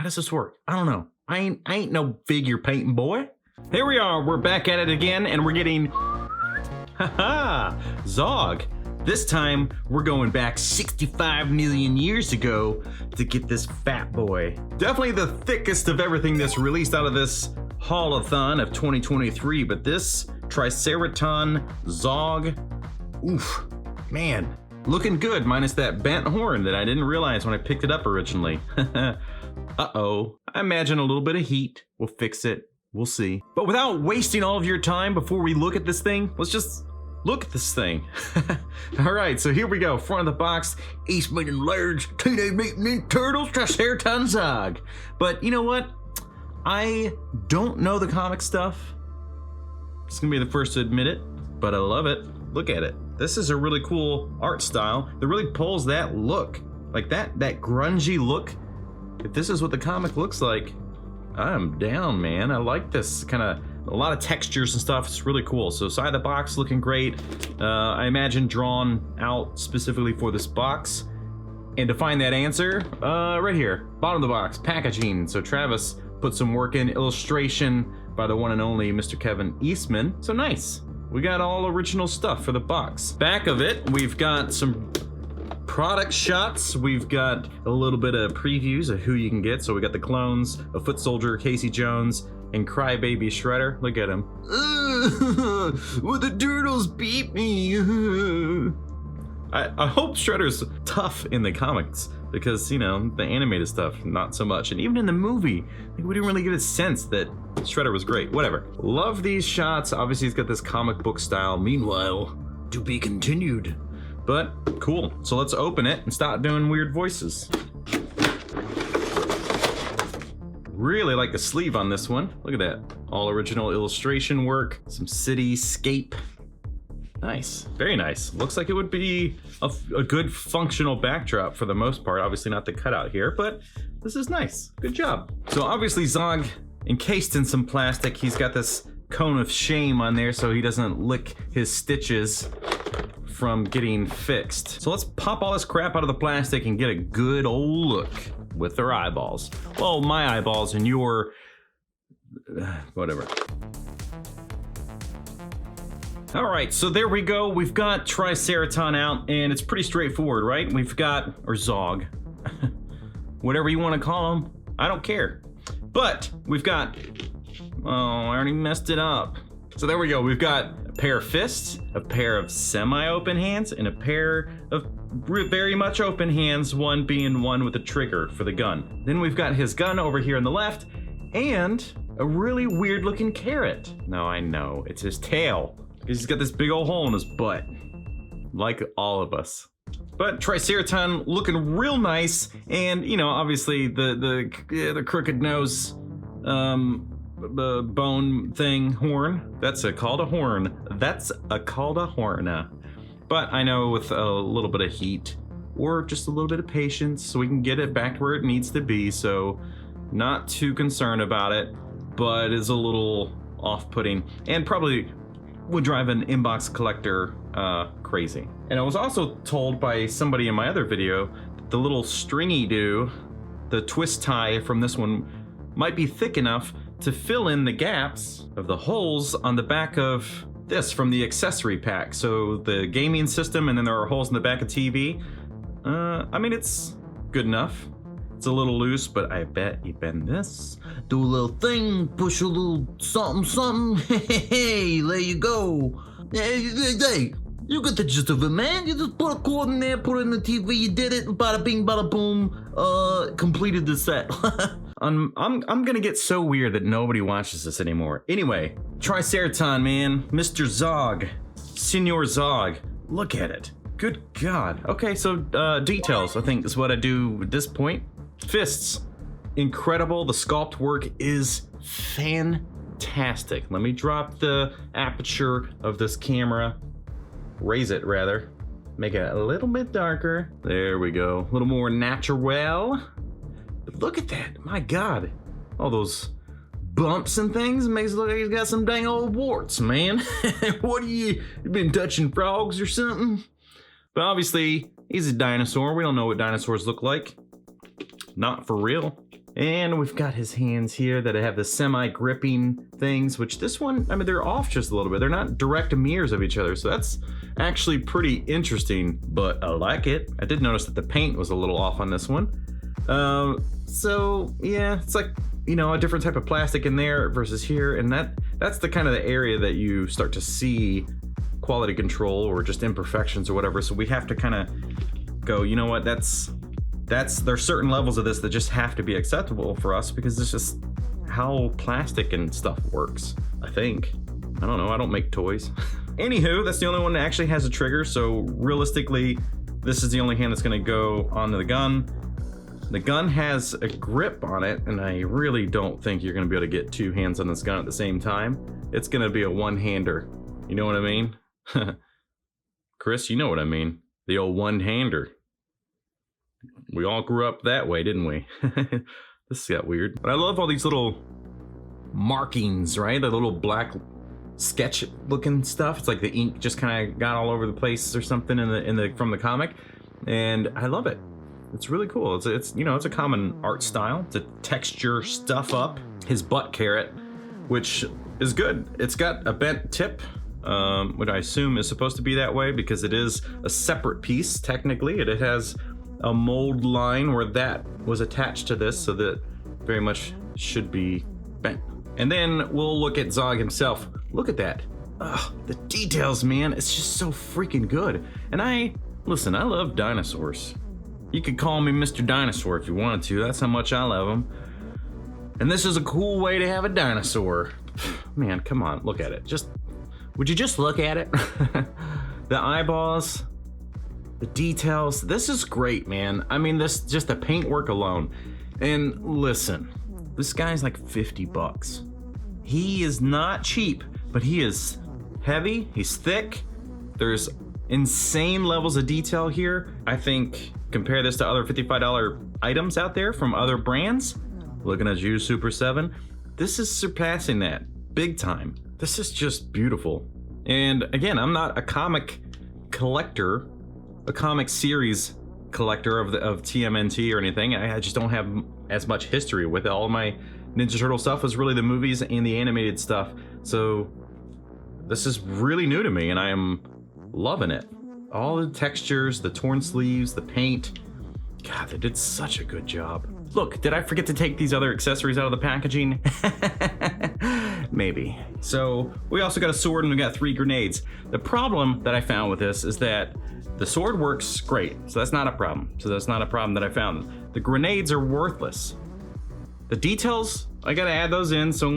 How does this work? I don't know. I ain't no figure painting boy. Here we are, we're back at it again, and we're getting, haha, Zog. This time, we're going back 65 million years ago to get this fat boy. Definitely the thickest of everything that's released out of this Haulathon of 2023, but this Triceraton Zog, oof, man, looking good, minus that bent horn that I didn't realize when I picked it up originally. Uh-oh, I imagine a little bit of heat will fix it. We'll see. But without wasting all of your time before we look at this thing, let's just look at this thing. All right, so here we go. Front of the box, Eastman and Laird's Teenage Mutant Ninja Turtle Triceraton Zog. But you know what? I don't know the comic stuff. It's gonna be the first to admit it, but I love it. Look at it. This is a really cool art style that really pulls that look. Like that grungy look. If this is what the comic looks like, I'm down, man. I like this kind of, a lot of textures and stuff. It's really cool. So side of the box looking great. I imagine drawn out specifically for this box. And to find that answer, right here, bottom of the box, packaging. So Travis put some work in, illustration by the one and only Mr. Kevin Eastman. So nice. We got all original stuff for the box. Back of it, we've got some product shots. We've got a little bit of previews of who you can get. So we got the clones of Foot Soldier, Casey Jones, and Crybaby Shredder. Look at him. Will the turtles beat me? I hope Shredder's tough in the comics because, you know, the animated stuff, not so much. And even in the movie, we didn't really get a sense that Shredder was great. Whatever. Love these shots. Obviously, he's got this comic book style. Meanwhile, to be continued. But cool. So let's open it and start doing weird voices. Really like the sleeve on this one. Look at that. All original illustration work. Some cityscape. Nice. Very nice. Looks like it would be a good functional backdrop for the most part. Obviously not the cutout here, but this is nice. Good job. So obviously Zog encased in some plastic. He's got this cone of shame on there so he doesn't lick his stitches from getting fixed. So let's pop all this crap out of the plastic and get a good old look with their eyeballs. Well, my eyeballs and your, whatever. All right, so there we go. We've got Triceraton out and it's pretty straightforward, right? We've got, or Zog, whatever you want to call him. I don't care. But we've got, oh, I already messed it up. So there we go. We've got a pair of fists, a pair of semi-open hands, and a pair of very much open hands, one being one with a trigger for the gun. Then we've got his gun over here on the left, and a really weird looking carrot. No, I know, it's his tail, because he's got this big old hole in his butt, like all of us. But Triceraton looking real nice, and you know, obviously the crooked nose, the bone thing, horn. That's called a horn. That's called a horn. But I know with a little bit of heat or just a little bit of patience, so we can get it back to where it needs to be. So not too concerned about it, but is a little off-putting and probably would drive an inbox collector crazy. And I was also told by somebody in my other video that the little stringy-do, the twist tie from this one, might be thick enough to fill in the gaps of the holes on the back of this from the accessory pack. So the gaming system, and then there are holes in the back of TV. I mean, it's good enough. It's a little loose, but I bet you bend this, do a little thing, push a little something, something. Hey, there you go. Hey, you got the gist of it, man. You just put a cord in there, put it in the TV, you did it, bada bing, bada boom, completed the set. I'm gonna get so weird that nobody watches this anymore. Anyway, Triceraton, man, Mr. Zog, Senor Zog, look at it. Good God. Okay, so details, I think is what I do at this point. Fists, incredible. The sculpt work is fantastic. Let me drop the aperture of this camera, raise it rather, make it a little bit darker. There we go, a little more natural. Look at that, my God. All those bumps and things makes it look like he's got some dang old warts, man. What you been touching frogs or something? But obviously, he's a dinosaur. We don't know what dinosaurs look like. Not for real. And we've got his hands here that have the semi-gripping things, which this one, I mean, they're off just a little bit. They're not direct mirrors of each other, so that's actually pretty interesting, but I like it. I did notice that the paint was a little off on this one. So yeah, it's like, you know, a different type of plastic in there versus here, and that's the kind of the area that you start to see quality control or just imperfections or whatever. So we have to kind of go, you know what, there's certain levels of this that just have to be acceptable for us because it's just how plastic and stuff works, I think. I don't know, I don't make toys. Anywho, that's the only one that actually has a trigger, so realistically, this is the only hand that's gonna go onto the gun. The gun has a grip on it, and I really don't think you're gonna be able to get two hands on this gun at the same time. It's gonna be a one-hander. You know what I mean? Chris, you know what I mean. The old one-hander. We all grew up that way, didn't we? This got weird. But I love all these little markings, right? The little black sketch looking stuff. It's like the ink just kind of got all over the place or something from the comic. And I love it. It's really cool. It's you know, it's a common art style to texture stuff up. His butt carrot, which is good. It's got a bent tip, which I assume is supposed to be that way because it is a separate piece technically. It has a mold line where that was attached to this, so that very much should be bent. And then we'll look at Zog himself. Look at that. Ugh, the details, man. It's just so freaking good. And listen, I love dinosaurs. You could call me Mr. Dinosaur if you wanted to. That's how much I love them. And this is a cool way to have a dinosaur. Man, come on, look at it. Would you just look at it? The eyeballs, the details. This is great, man. I mean, just the paintwork alone. And listen, this guy's like 50 bucks. He is not cheap, but he is heavy, he's thick. There's insane levels of detail here. I think compare this to other $55 items out there from other brands. Looking at you, Super 7. This is surpassing that big time. This is just beautiful. And again, I'm not a comic collector, a comic series collector of TMNT or anything. I just don't have as much history with it. All my Ninja Turtle stuff was really the movies and the animated stuff. So this is really new to me and I am loving it. All the textures, the torn sleeves, the paint. God, they did such a good job. Look, did I forget to take these other accessories out of the packaging? Maybe. So we also got a sword and we got 3 grenades. The problem that I found with this is that the sword works great, so that's not a problem. So that's not a problem that I found. The grenades are worthless. The details, I gotta add those in, so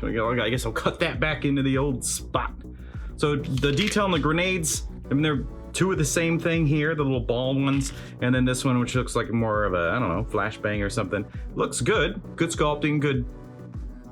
I guess I'll cut that back into the old spot. So the detail on the grenades, I mean, they're 2 of the same thing here, the little ball ones, and then this one, which looks like more of a, I don't know, flashbang or something. Looks good, good sculpting, good,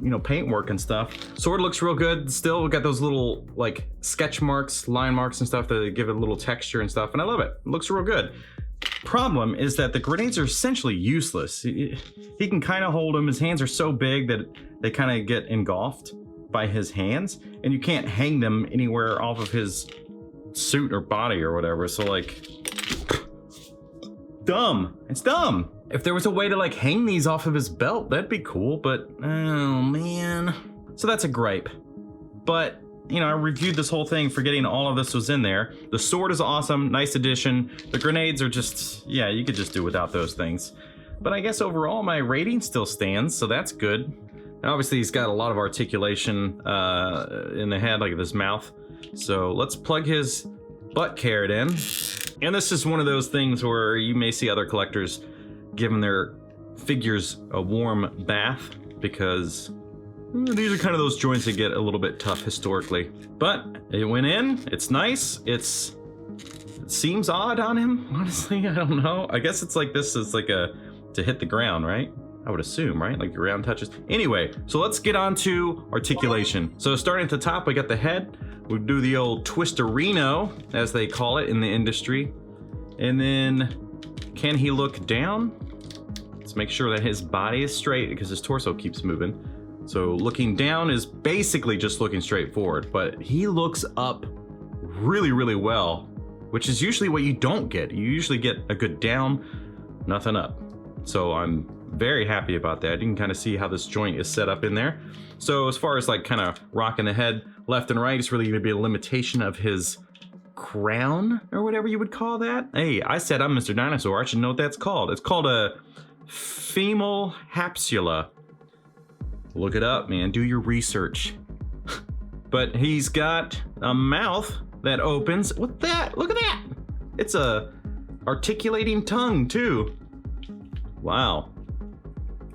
you know, paint work and stuff. Sword looks real good. Still, we got those little like sketch marks, line marks and stuff that give it a little texture and stuff, and I love it. It looks real good. Problem is that the grenades are essentially useless. He can kind of hold them. His hands are so big that they kind of get engulfed by his hands, and you can't hang them anywhere off of his suit or body or whatever. So like, dumb. It's dumb. If there was a way to like hang these off of his belt, that'd be cool, but oh man. So that's a gripe. But you know, I reviewed this whole thing forgetting all of this was in there. The sword is awesome, nice addition. The grenades are just, yeah, you could just do without those things. But I guess overall my rating still stands, so that's good. And obviously he's got a lot of articulation in the head, like this mouth. So let's plug his butt carrot in. And this is one of those things where you may see other collectors giving their figures a warm bath because these are kind of those joints that get a little bit tough historically. But it went in, it's nice, it seems odd on him, honestly, I don't know. I guess it's like this is like to hit the ground, right? I would assume, right? Like the ground touches. Anyway, so let's get on to articulation. So starting at the top, we got the head. We'll do the old twisterino, as they call it in the industry. And then, can he look down? Let's make sure that his body is straight because his torso keeps moving. So looking down is basically just looking straight forward, but he looks up really, really well, which is usually what you don't get. You usually get a good down, nothing up. So I'm very happy about that. You can kind of see how this joint is set up in there. So as far as like kind of rocking the head left and right, it's really going to be a limitation of his crown or whatever you would call that. Hey, I said I'm Mr. Dinosaur. I should know what that's called. It's called a femal hapsula. Look it up, man. Do your research. But he's got a mouth that opens. What that? Look at that. It's a articulating tongue too. Wow.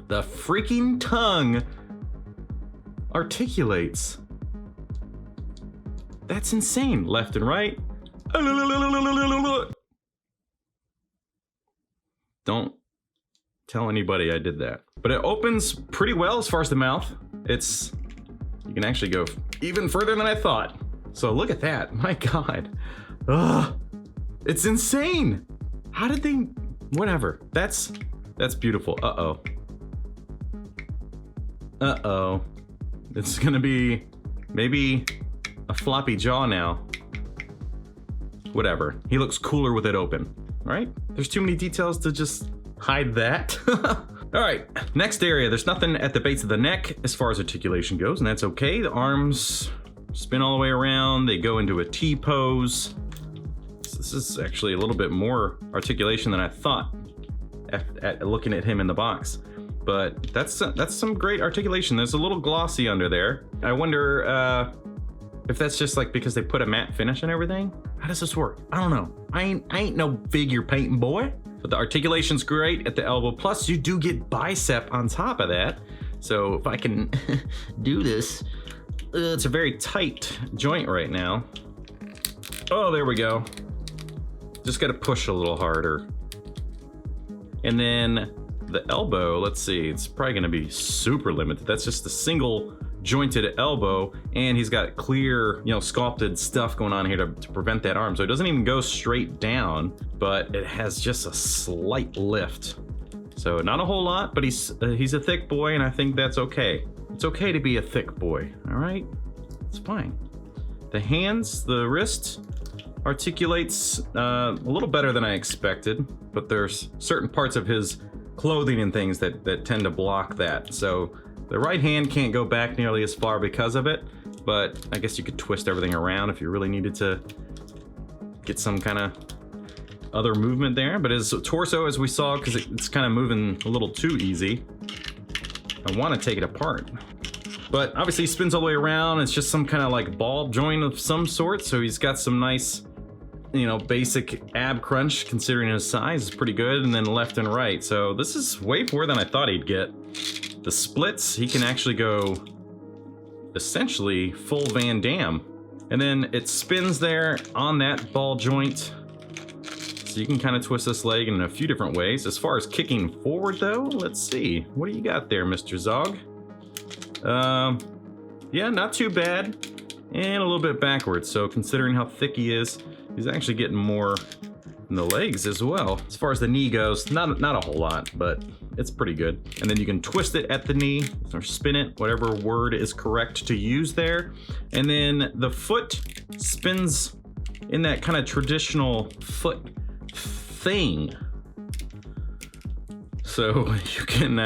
The freaking tongue articulates. That's insane. Left and right. Don't tell anybody I did that. But it opens pretty well as far as the mouth. You can actually go even further than I thought. So look at that. My God. Ugh. It's insane. How did they, whatever. That's beautiful. Uh-oh. Uh-oh. It's gonna be maybe a floppy jaw now. Whatever. He looks cooler with it open, right? There's too many details to just hide that. All right, next area. There's nothing at the base of the neck as far as articulation goes, and that's okay. The arms spin all the way around. They go into a T pose. So this is actually a little bit more articulation than I thought at looking at him in the box. But that's some great articulation. There's a little glossy under there. I wonder if that's just like because they put a matte finish and everything. How does this work? I don't know. I ain't no figure painting boy. But the articulation's great at the elbow. Plus, you do get bicep on top of that. So if I can do this, it's a very tight joint right now. Oh, there we go. Just gotta push a little harder. And then the elbow, let's see, it's probably gonna be super limited. That's just a single jointed elbow, and he's got clear, sculpted stuff going on here to prevent that arm. So it doesn't even go straight down, but it has just a slight lift. So not a whole lot, but he's a thick boy, and I think that's okay. It's okay to be a thick boy, all right? It's fine. The hands, the wrist articulates a little better than I expected, but there's certain parts of his clothing and things that tend to block that. So the right hand can't go back nearly as far because of it, but I guess you could twist everything around if you really needed to get some kind of other movement there. But his torso, as we saw, because it's kind of moving a little too easy, I want to take it apart. But obviously he spins all the way around. It's just some kind of like ball joint of some sort, so he's got some nice, basic ab crunch considering his size is pretty good, and then left and right. So this is way more than I thought he'd get. The splits, he can actually go essentially full Van Damme. And then it spins there on that ball joint. So you can kind of twist this leg in a few different ways. As far as kicking forward though, let's see. What do you got there, Mr. Zog? Yeah, not too bad. And a little bit backwards. So considering how thick he is, he's actually getting more in the legs as well. As far as the knee goes, not a whole lot, but it's pretty good. And then you can twist it at the knee or spin it, whatever word is correct to use there. And then the foot spins in that kind of traditional foot thing. So you can,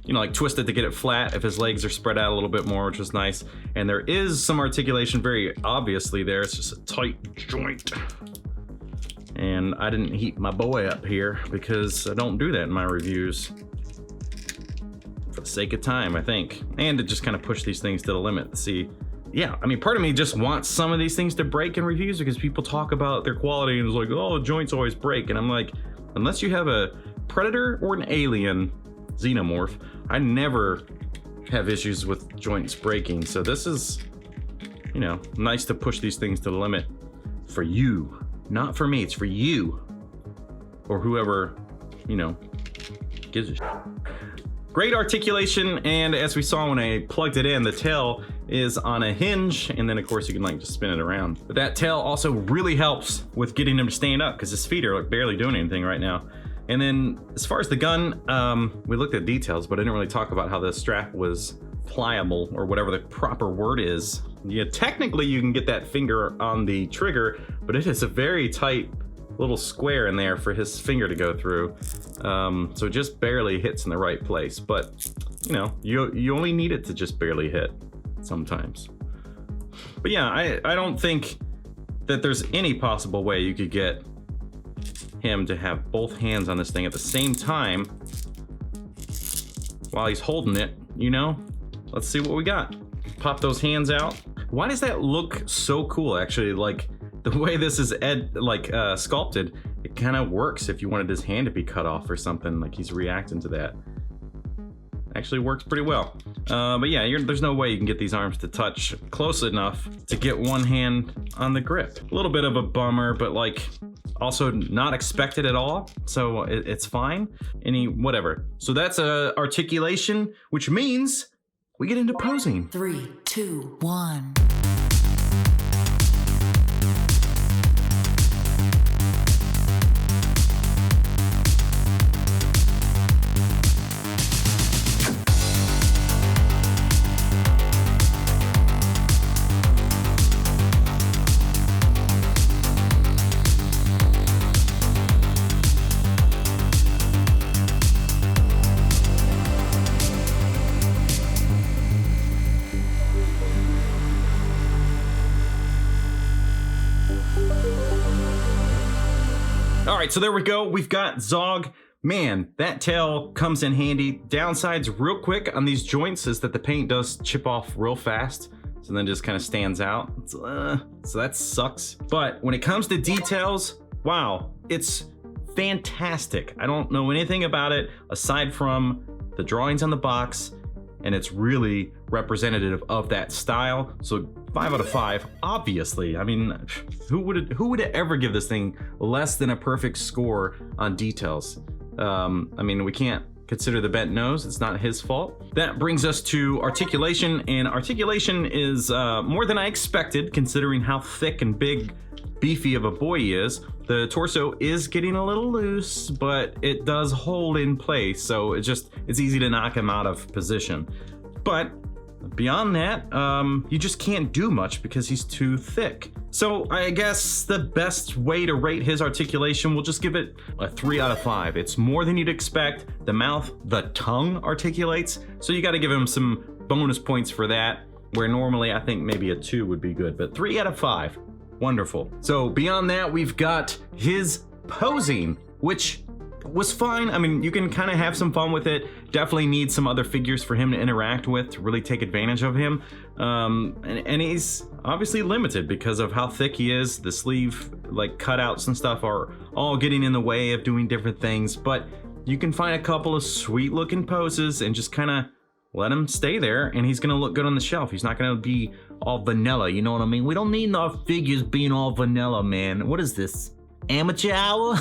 like twist it to get it flat if his legs are spread out a little bit more, which is nice. And there is some articulation very obviously there. It's just a tight joint. And I didn't heat my boy up here because I don't do that in my reviews. For the sake of time, I think. And to just kind of push these things to the limit. See, yeah, I mean, part of me just wants some of these things to break in reviews because people talk about their quality and it's like, oh, joints always break. And I'm like, unless you have a predator or an alien xenomorph, I never have issues with joints breaking. So this is, nice to push these things to the limit for you. Not for me, it's for you. Or whoever, gives a shit. Great articulation, and as we saw when I plugged it in, the tail is on a hinge, and then of course you can just spin it around. But that tail also really helps with getting him to stand up, because his feet are barely doing anything right now. And then as far as the gun, we looked at details, but I didn't really talk about how the strap was pliable, or whatever the proper word is. Yeah, technically you can get that finger on the trigger, but it is a very tight little square in there for his finger to go through. So it just barely hits in the right place, but you know, you only need it to just barely hit sometimes. But yeah, I don't think that there's any possible way you could get him to have both hands on this thing at the same time while he's holding it, you know? Let's see what we got. Pop those hands out. Why does that look so cool, actually? Like, the way this is sculpted, it kind of works if you wanted his hand to be cut off or something, like he's reacting to that. Actually works pretty well. But yeah, there's no way you can get these arms to touch close enough to get one hand on the grip. A little bit of a bummer, but like also not expected at all, so it's fine. Whatever. So that's articulation, which means we get into posing. 3, 2, 1. All right, so there we go. We've got Zog. Man, that tail comes in handy. Downsides real quick on these joints is that the paint does chip off real fast, so then just kind of stands out. So that sucks. But when it comes to details, wow, it's fantastic. I don't know anything about it aside from the drawings on the box, and it's really representative of that style. So 5 out of 5, obviously. I mean, who would ever give this thing less than a perfect score on details? I mean, we can't consider the bent nose. It's not his fault. That brings us to articulation, and articulation is more than I expected, considering how thick and big, beefy of a boy he is. The torso is getting a little loose, but it does hold in place, so it's easy to knock him out of position. But beyond that, you just can't do much because he's too thick. So I guess the best way to rate his articulation, we'll just give it a 3 out of 5. It's more than you'd expect. The mouth, the tongue articulates, so you gotta give him some bonus points for that, where normally I think maybe a 2 would be good, but 3 out of 5, wonderful. So beyond that, we've got his posing, which was fine. I mean, you can kind of have some fun with it. Definitely need some other figures for him to interact with to really take advantage of him. And he's obviously limited because of how thick he is. The sleeve like cutouts and stuff are all getting in the way of doing different things, but you can find a couple of sweet looking poses and just kind of let him stay there, and he's gonna look good on the shelf. He's not gonna be all vanilla, you know what I mean? We don't need our figures being all vanilla, man. What is this? Amateur hour?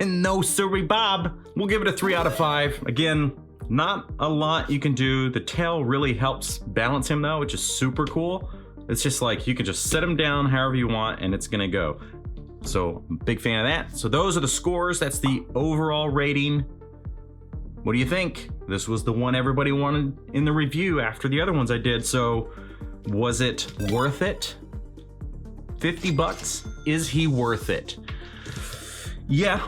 No siree, Bob. We'll give it a 3 out of 5. Again, not a lot you can do. The tail really helps balance him though, which is super cool. It's just like you can just set him down however you want and it's gonna go. So big fan of that. So those are the scores. That's the overall rating. What do you think? This was the one everybody wanted in the review after the other ones I did. So was it worth it? 50 bucks? Is he worth it? Yeah,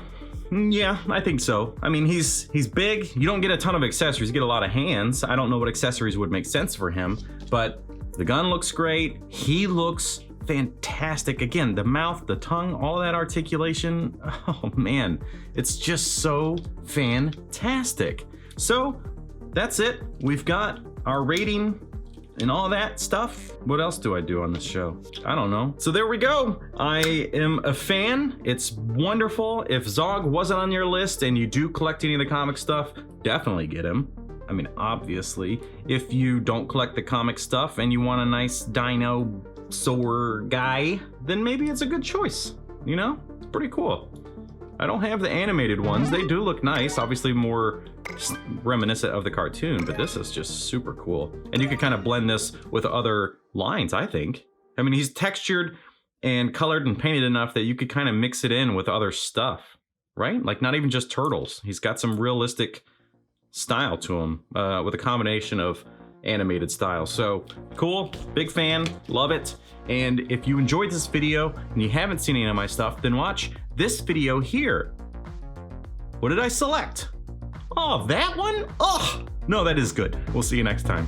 I think so. I mean, he's big. You don't get a ton of accessories. You get a lot of hands. I don't know what accessories would make sense for him, but the gun looks great. He looks fantastic. Again, the mouth, the tongue, all that articulation. Oh man, it's just so fantastic. So that's it. We've got our rating and all that stuff. What else do I do on this show? I don't know. So there we go. I am a fan. It's wonderful. If Zog wasn't on your list and you do collect any of the comic stuff, definitely get him. I mean, obviously. If you don't collect the comic stuff and you want a nice dinosaur guy, then maybe it's a good choice. You know, it's pretty cool. I don't have the animated ones. They do look nice, obviously more reminiscent of the cartoon, but this is just super cool. And you can kind of blend this with other lines, I think. I mean, he's textured and colored and painted enough that you could kind of mix it in with other stuff, right? Like not even just turtles. He's got some realistic style to him with a combination of animated style. So cool, big fan, love it. And if you enjoyed this video and you haven't seen any of my stuff, then watch this video here. What did I select? Oh, that one? Oh, no, that is good. We'll see you next time.